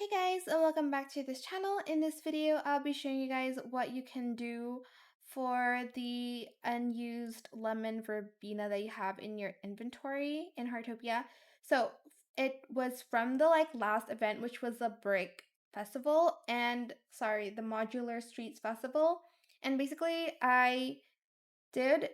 Hey guys, and welcome back to this channel. In this video, I'll be showing you guys what you can do for the unused lemon verbena that you have in your inventory in Heartopia. So it was from the last event, which was the Brick Festival and the Modular Streets Festival. And basically I did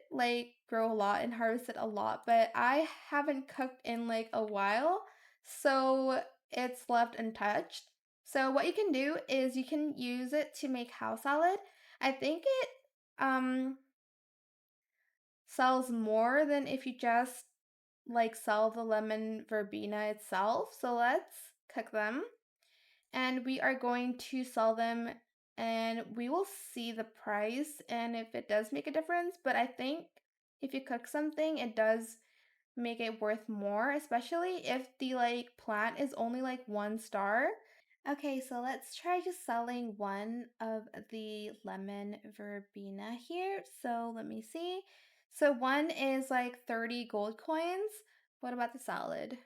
grow a lot and harvested a lot, but I haven't cooked in a while, so it's left untouched. So what you can do is you can use it to make house salad. I think it um sells more than if you just sell the lemon verbena itself. So let's cook them and we are going to sell them and we will see the price and if it does make a difference. But I think if you cook something, it does make it worth more, especially if the plant is only 1 star. Okay, so let's try just selling one of the lemon verbena here. So let me see. So one is 30 gold coins. What about the salad?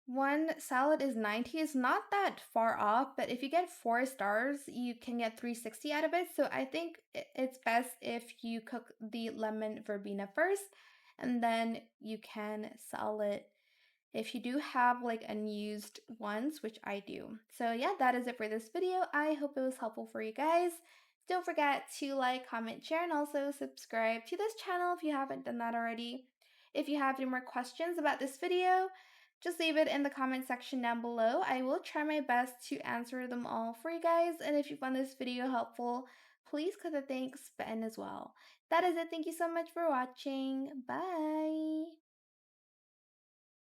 One salad is 90. It's not that far off, but if you get 4 stars, you can get 360 out of it. So I think it's best if you cook the lemon verbena first and then you can sell it if you do have unused ones, which I do. So yeah, that is it for this video. I hope it was helpful for you guys. Don't forget to like, comment, share, and also subscribe to this channel if you haven't done that already. If you have any more questions about this video, just leave it in the comment section down below. I will try my best to answer them all for you guys. And if you found this video helpful, please click the thanks button as well. That is it. Thank you so much for watching. Bye!